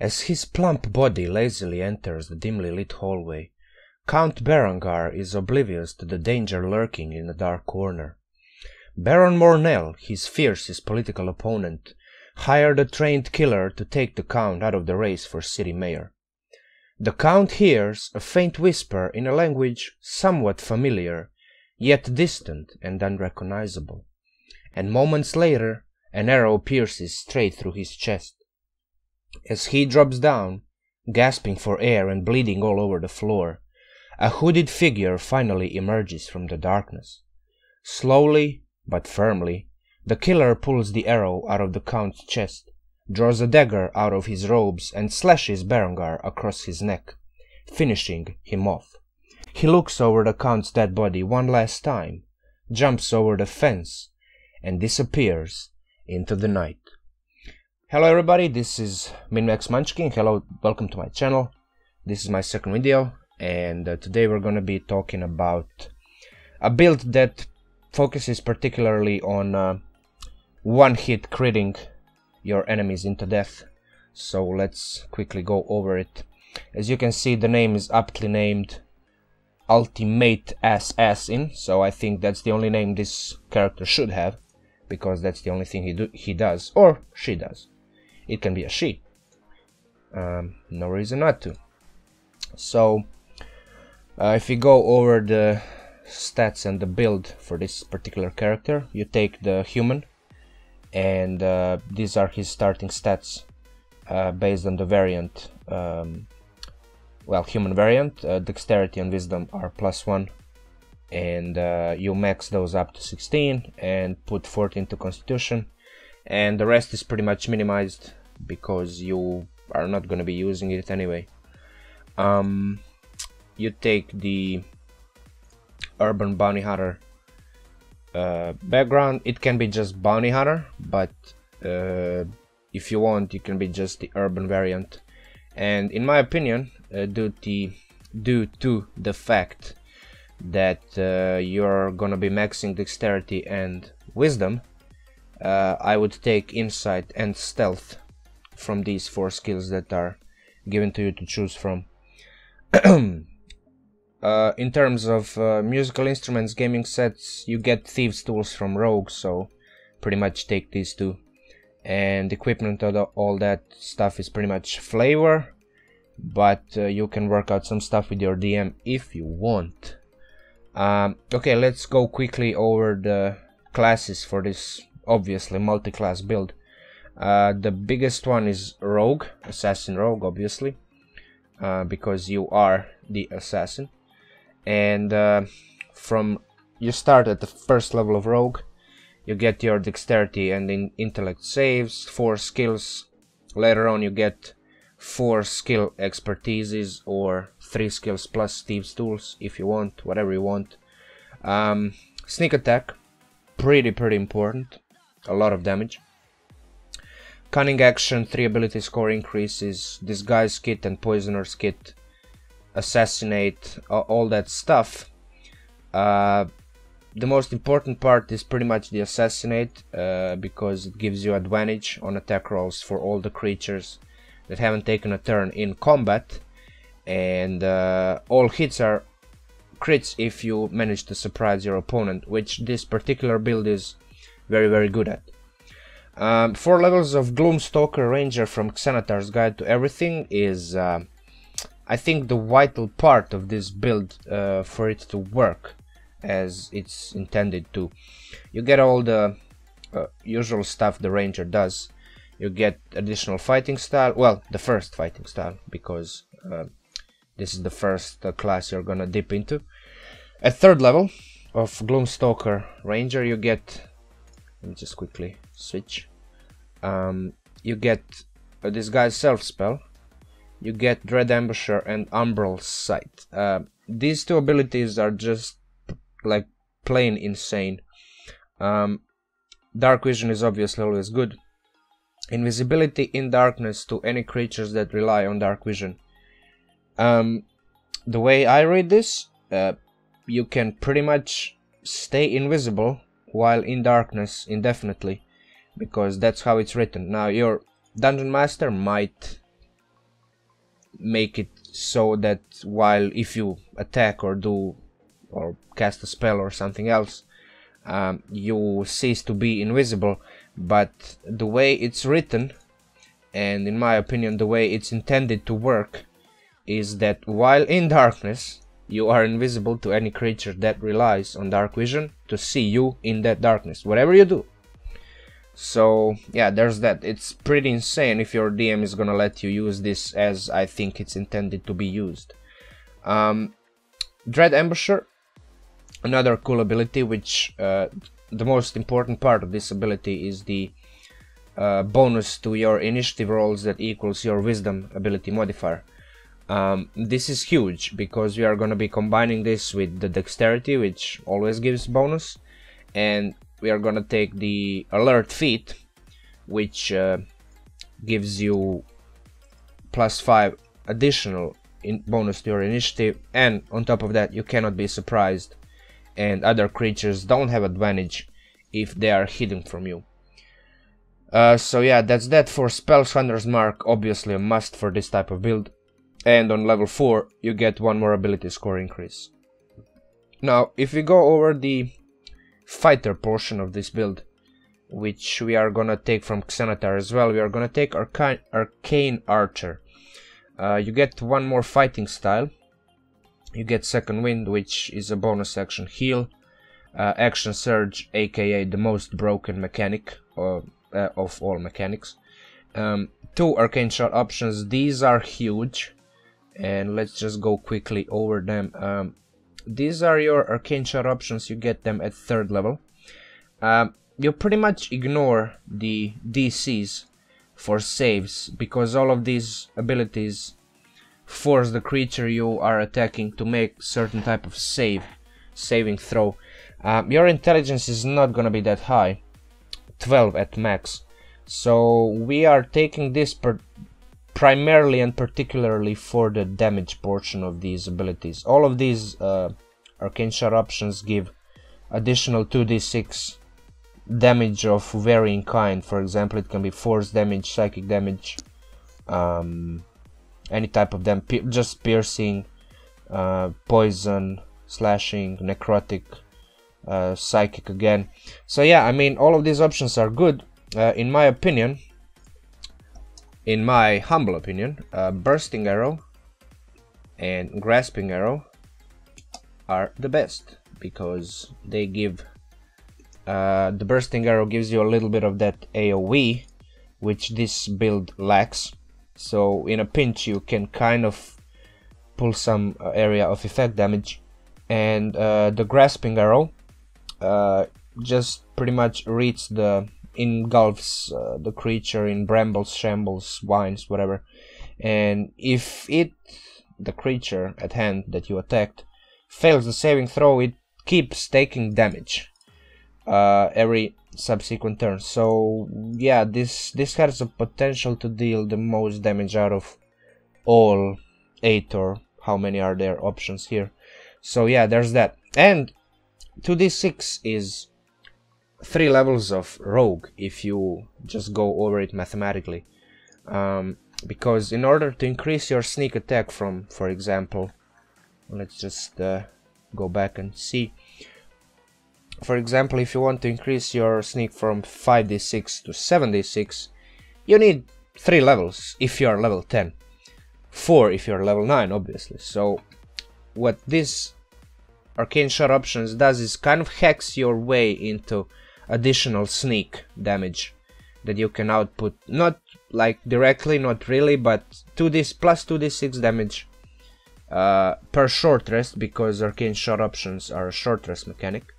As his plump body lazily enters the dimly lit hallway, Count Berengar is oblivious to the danger lurking in a dark corner. Baron Mornell, his fiercest political opponent, hired a trained killer to take the Count out of the race for city mayor. The Count hears a faint whisper in a language somewhat familiar, yet distant and unrecognizable, and moments later an arrow pierces straight through his chest. As he drops down, gasping for air and bleeding all over the floor, a hooded figure finally emerges from the darkness. Slowly but firmly, the killer pulls the arrow out of the Count's chest, draws a dagger out of his robes and slashes Berengar across his neck, finishing him off. He looks over the Count's dead body one last time, jumps over the fence, and disappears into the night. Hello everybody, this is Minmax Munchkin. Hello, welcome to my channel. This is my second video, and today we're going to be talking about a build that focuses particularly on one-hit critting your enemies into death. So let's quickly go over it. As you can see, the name is aptly named Ultimate Assassin, so I think that's the only name this character should have, because that's the only thing he does, or she does. It can be a she. No reason not to. So, if you go over the stats and the build for this particular character, you take the human, and these are his starting stats based on the variant. Human variant, dexterity and wisdom are +1, and you max those up to 16 and put 14 to constitution, and the rest is pretty much minimized because you are not going to be using it anyway. You take the urban bounty hunter background. It can be just bounty hunter, but if you want, you can be just the urban variant. And in my opinion, due to the fact that you're gonna be maxing dexterity and wisdom, I would take insight and stealth from these 4 skills that are given to you to choose from. In terms of musical instruments, gaming sets, you get thieves tools from rogue, so pretty much take these 2. And equipment, all that stuff is pretty much flavor, but you can work out some stuff with your DM if you want. Okay, let's go quickly over the classes for this obviously multi-class build. The biggest one is rogue, assassin rogue, obviously, because you are the assassin. And you start at the first level of rogue. You get your dexterity and intellect saves, 4 skills. Later on you get 4 skill expertises, or 3 skills plus thieves tools if you want, whatever you want. Sneak attack, pretty important, a lot of damage. Cunning action, 3 ability score increases, disguise kit and poisoner's kit, assassinate, all that stuff. The most important part is pretty much the assassinate, because it gives you advantage on attack rolls for all the creatures that haven't taken a turn in combat, and all hits are crits if you manage to surprise your opponent, which this particular build is very good at. 4 levels of Gloomstalker Ranger from Xanatar's Guide to Everything is I think the vital part of this build for it to work as it's intended to. You get all the usual stuff the ranger does. You get additional fighting style, well, the first fighting style, because this is the first class you're gonna dip into. At 3rd level of Gloomstalker Ranger you get, let me just quickly switch, you get a Disguise Self spell, you get Dread Ambusher and Umbral Sight. These 2 abilities are just like plain insane. Dark Vision is obviously always good. Invisibility in darkness to any creatures that rely on Dark Vision. The way I read this, you can pretty much stay invisible while in darkness indefinitely, because that's how it's written. Now your dungeon master might make it so that while if you attack or do or cast a spell or something else, you cease to be invisible. But the way it's written, and in my opinion the way it's intended to work, is that while in darkness you are invisible to any creature that relies on dark vision to see you in that darkness, whatever you do. So yeah, there's that. It's pretty insane if your DM is gonna let you use this as I think it's intended to be used. Dread Ambusher, another cool ability, which the most important part of this ability is the bonus to your initiative rolls that equals your wisdom ability modifier. This is huge because we are going to be combining this with the dexterity, which always gives bonus, and we are going to take the alert feat, which gives you +5 additional bonus to your initiative, and on top of that you cannot be surprised, and other creatures don't have advantage if they are hidden from you. So yeah, that's that for Spellshunter's Mark, obviously a must for this type of build. And on level 4 you get one more ability score increase. Now if we go over the fighter portion of this build, which we are gonna take from Xanatar as well, we are gonna take Arcane Archer. You get one more fighting style. You get Second Wind, which is a bonus action heal, Action Surge, aka the most broken mechanic of all mechanics. 2 Arcane Shot options. These are huge, and let's just go quickly over them. These are your Arcane Shot options. You get them at 3rd level. You pretty much ignore the DCs for saves, because all of these abilities force the creature you are attacking to make certain type of saving throw. Your intelligence is not gonna be that high, 12 at max, so we are taking this primarily and particularly for the damage portion of these abilities. All of these Arcane Shot options give additional 2d6 damage of varying kind. For example, it can be force damage, psychic damage, any type of them, just piercing, poison, slashing, necrotic, psychic again. So yeah, I mean, all of these options are good. In my opinion, in my humble opinion, Bursting Arrow and Grasping Arrow are the best, because they give the Bursting Arrow gives you a little bit of that AoE, which this build lacks. So in a pinch you can kind of pull some area of effect damage, and the Grasping Arrow just pretty much engulfs the creature in brambles, shambles, vines, whatever, and if the creature at hand that you attacked fails the saving throw, it keeps taking damage every subsequent turn. So yeah, this has a potential to deal the most damage out of all 8, or how many are there options here. So yeah, there's that. And 2d6 is 3 levels of rogue if you just go over it mathematically, because in order to increase your sneak attack from, for example, let's just go back and see. For example, if you want to increase your sneak from 5d6 to 7d6, you need 3 levels if you are level 10, 4 if you are level 9, obviously. So what this Arcane Shot options does is kind of hacks your way into additional sneak damage that you can output, not like directly, not really, but plus 2d6 damage per short rest, because Arcane Shot options are a short rest mechanic.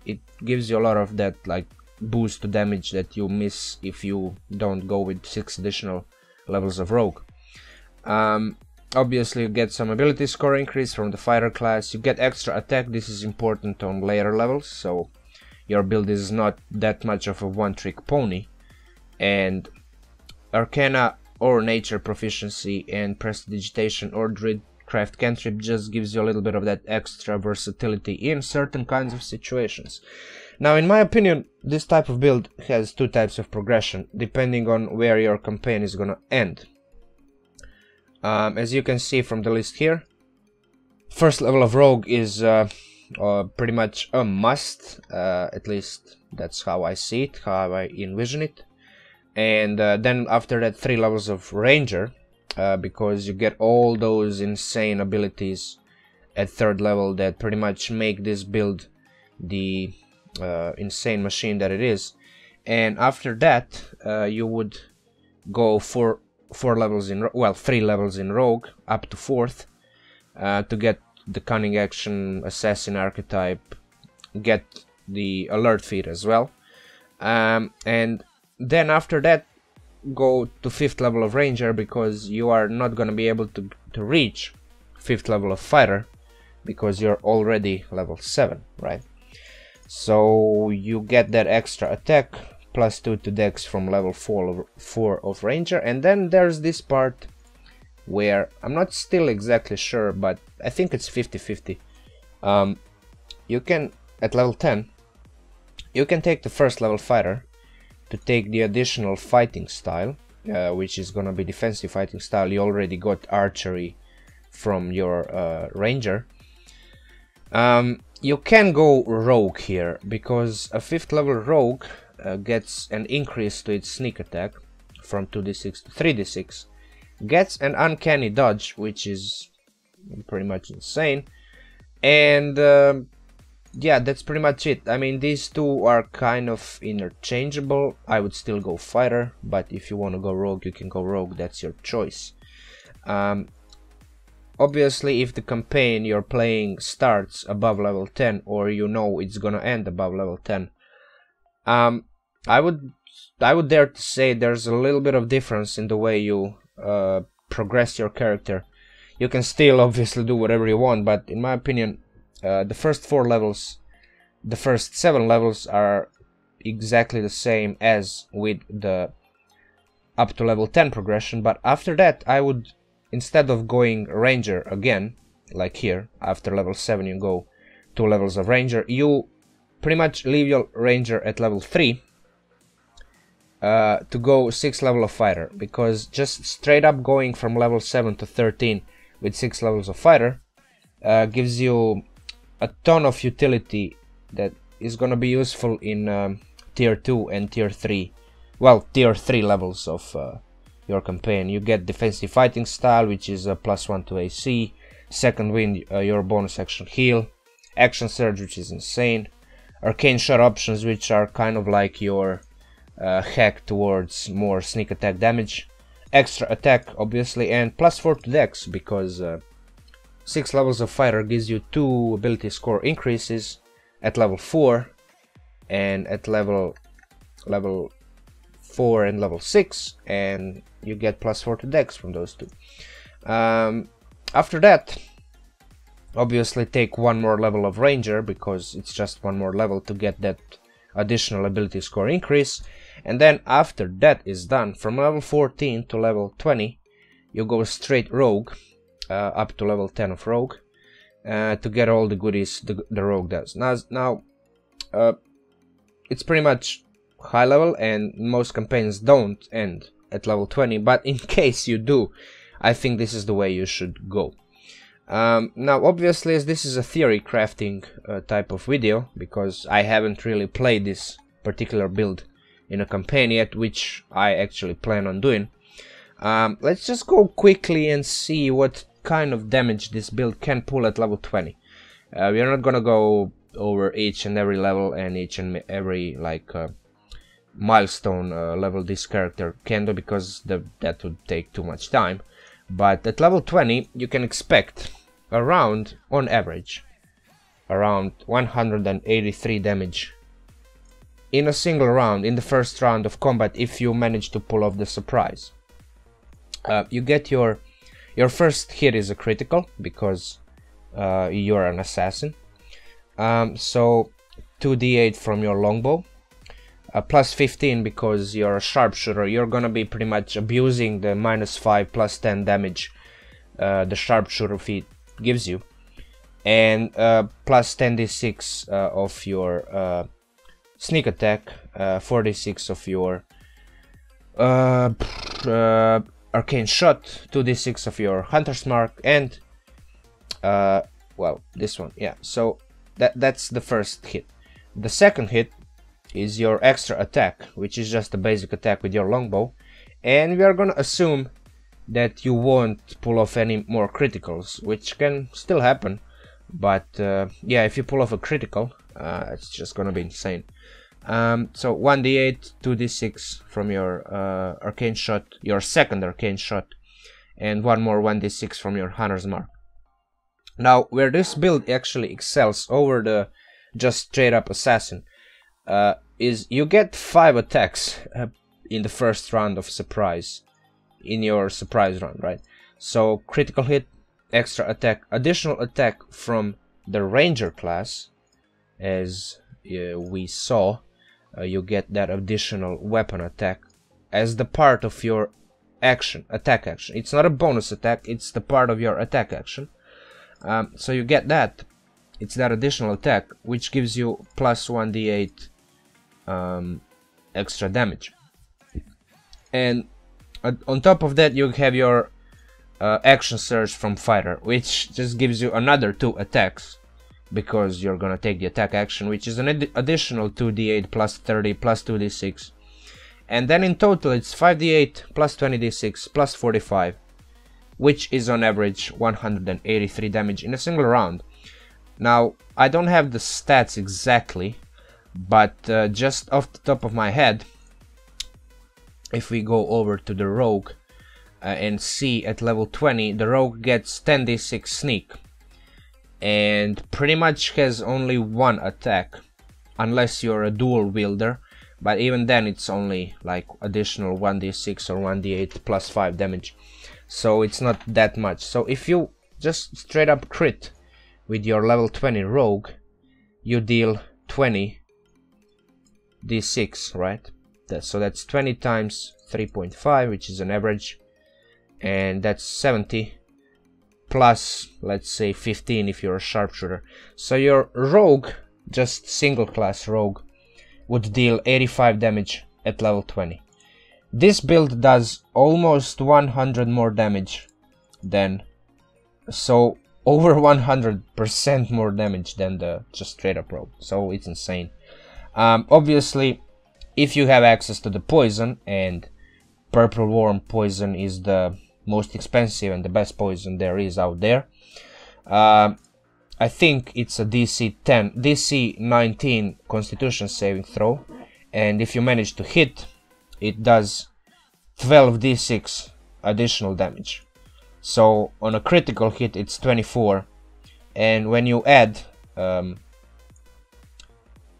It gives you a lot of that like boost to damage that you miss if you don't go with 6 additional levels of rogue. Obviously you get some ability score increase from the fighter class. You get extra attack. This is important on later levels, so your build is not that much of a one-trick pony. And Arcana or Nature proficiency and Prestidigitation or Druidcraft cantrip just gives you a little bit of that extra versatility in certain kinds of situations. Now, in my opinion, this type of build has 2 types of progression, depending on where your campaign is gonna end. As you can see from the list here, first level of rogue is pretty much a must, at least that's how I see it, how I envision it. And then after that 3 levels of ranger, because you get all those insane abilities at 3rd level that pretty much make this build the insane machine that it is. And after that you would go for 3 levels in rogue up to 4th, to get the cunning action assassin archetype, get the alert feat as well, and then after that go to 5th level of ranger, because you are not going to be able to reach 5th level of fighter because you're already level 7, right? So you get that extra attack +2 to dex from level 4 of ranger. And then there's this part where I'm not still exactly sure, but I think it's 50-50. You can, at level 10, you can take the 1st level fighter to take the additional fighting style, which is gonna be defensive fighting style. You already got archery from your ranger. You can go rogue here, because a 5th level rogue gets an increase to its sneak attack from 2d6 to 3d6, gets an uncanny dodge, which is pretty much insane, and yeah, that's pretty much it. I mean, these two are kind of interchangeable. I would still go fighter, but if you want to go rogue, you can go rogue, that's your choice. Obviously, if the campaign you're playing starts above level 10, or you know it's gonna end above level 10, I would dare to say there's a little bit of difference in the way you progress your character. You can still obviously do whatever you want, but in my opinion, the first 4 levels, the first 7 levels are exactly the same as with the up to level 10 progression. But after that, I would, instead of going ranger again, like here, after level 7 you go 2 levels of ranger, you pretty much leave your ranger at level 3 to go 6th level of fighter, because just straight up going from level 7 to 13 with 6 levels of fighter gives you a ton of utility that is going to be useful in tier 2 and tier 3, well, tier 3 levels of your campaign. You get defensive fighting style, which is a +1 to AC, second wind, your bonus action heal, action surge, which is insane, arcane shot options, which are kind of like your hack towards more sneak attack damage, extra attack obviously, and +4 to dex, because 6 levels of fighter gives you 2 ability score increases at level 4 and at level 4 and level 6, and you get +4 to dex from those two. After that, obviously take 1 more level of ranger, because it's just 1 more level to get that additional ability score increase. And then after that is done, from level 14 to level 20 you go straight rogue, up to level 10 of rogue, to get all the goodies the rogue does. Now it's pretty much high level, and most campaigns don't end at level 20, but in case you do, I think this is the way you should go. Now obviously, as this is a theory crafting type of video, because I haven't really played this particular build in a campaign yet, which I actually plan on doing, let's just go quickly and see what kind of damage this build can pull at level 20. We are not gonna go over each and every level and each and every like milestone level this character can do, because that would take too much time. But at level 20 you can expect around, on average, around 183 damage in a single round, in the first round of combat, if you manage to pull off the surprise. You get your first hit is a critical, because you're an assassin. So 2d8 from your longbow, +15 because you're a sharpshooter. You're gonna be pretty much abusing the -5 +10 damage the sharpshooter feat gives you, and +10d6 of your sneak attack, 4d6 of your Arcane Shot, 2d6 of your Hunter's Mark, and well, this one, yeah. So that's the first hit. The second hit is your extra attack, which is just a basic attack with your longbow, and we are gonna assume that you won't pull off any more criticals, which can still happen, but yeah, if you pull off a critical, it's just gonna be insane. So 1d8, 2d6 from your Arcane Shot, your second Arcane Shot, and one more 1d6 from your Hunter's Mark. Now, where this build actually excels over the just straight up assassin is you get 5 attacks in the first round of surprise, in your surprise round, right? So critical hit, extra attack, additional attack from the ranger class, as we saw. You get that additional weapon attack as the part of your action, attack action. It's not a bonus attack, it's the part of your attack action. So you get that. It's that additional attack, which gives you plus 1d8 extra damage. And on top of that, you have your action surge from fighter, which just gives you another 2 attacks, because you're gonna take the attack action, which is an additional 2d8 plus 30 plus 2d6. And then in total it's 5d8 plus 20d6 plus 45, which is on average 183 damage in a single round. Now, I don't have the stats exactly, but just off the top of my head, if we go over to the rogue and see at level 20, the rogue gets 10d6 sneak and pretty much has only 1 attack, unless you're a dual wielder, but even then it's only like additional 1d6 or 1d8 plus 5 damage, so it's not that much. So if you just straight up crit with your level 20 rogue, you deal 20 d6, right? So that's 20 times 3.5, which is an average, and that's 70 plus, let's say, 15 if you're a sharpshooter. So your rogue, just single class rogue, would deal 85 damage at level 20. This build does almost 100 more damage than, so over 100% more damage than the just straight up rogue. So it's insane. Obviously, if you have access to the poison, and purple worm poison is the most expensive and the best poison there is out there, I think it's a DC 19 Constitution saving throw, and if you manage to hit, it does 12 d6 additional damage. So on a critical hit it's 24, and when you add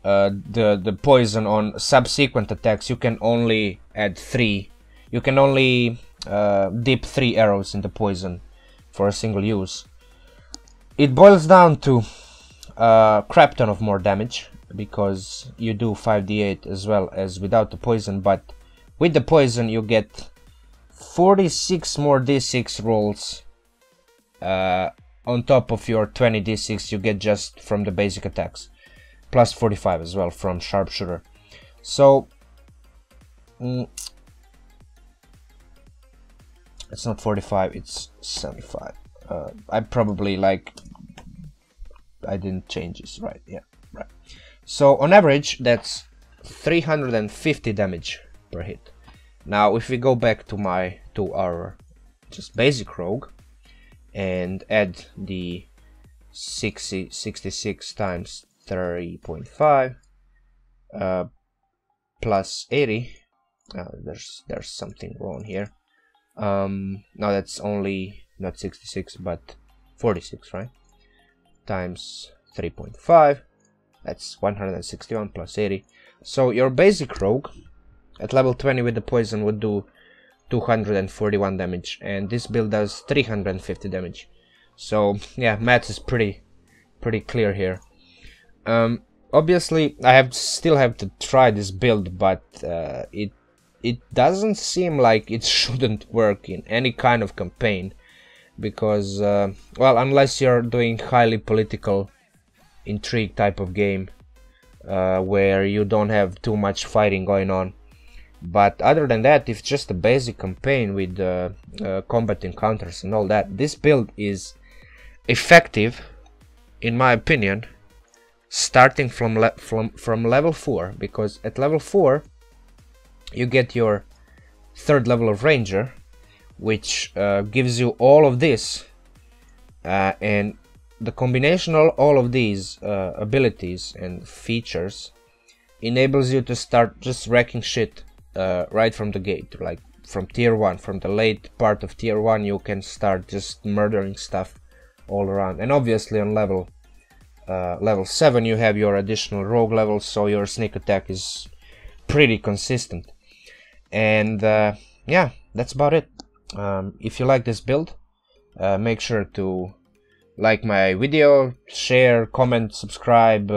the poison on subsequent attacks, you can only add 3. You can only dip 3 arrows in the poison for a single use. It boils down to a crap ton of more damage, because you do 5d8 as well as without the poison, but with the poison you get 46 more d6 rolls on top of your 20 d6 you get just from the basic attacks, plus 45 as well from sharpshooter. So it's not 45, it's 75. I probably I didn't change this, right? Yeah, right. So on average that's 350 damage per hit. Now if we go back to our just basic rogue and add the 66 times 30.5 plus 80, there's something wrong here. No, that's only not 66 but 46, right? Times 3.5, that's 161 plus 80. So your basic rogue at level 20 with the poison would do 241 damage, and this build does 350 damage. So yeah, maths is pretty clear here. Obviously I still have to try this build, but it doesn't seem like it shouldn't work in any kind of campaign, because well, unless you're doing highly political intrigue type of game where you don't have too much fighting going on, But other than that, it's just a basic campaign with combat encounters and all that. This build is effective, in my opinion, starting from level 4, because at level 4 you get your 3rd level of Ranger, which gives you all of this, and the combination of all of these abilities and features enables you to start just wrecking shit right from the gate. Like from tier 1, from the late part of tier 1, you can start just murdering stuff all around. And obviously on level 7 you have your additional rogue levels, so your sneak attack is pretty consistent. And yeah, that's about it. If you like this build, make sure to like my video, share, comment, subscribe,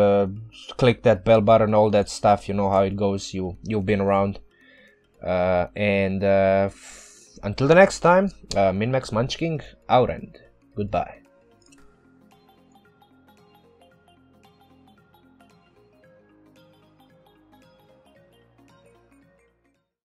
click that bell button, all that stuff. You know how it goes. You've been around. And until the next time, Min Max Munchking out, and goodbye.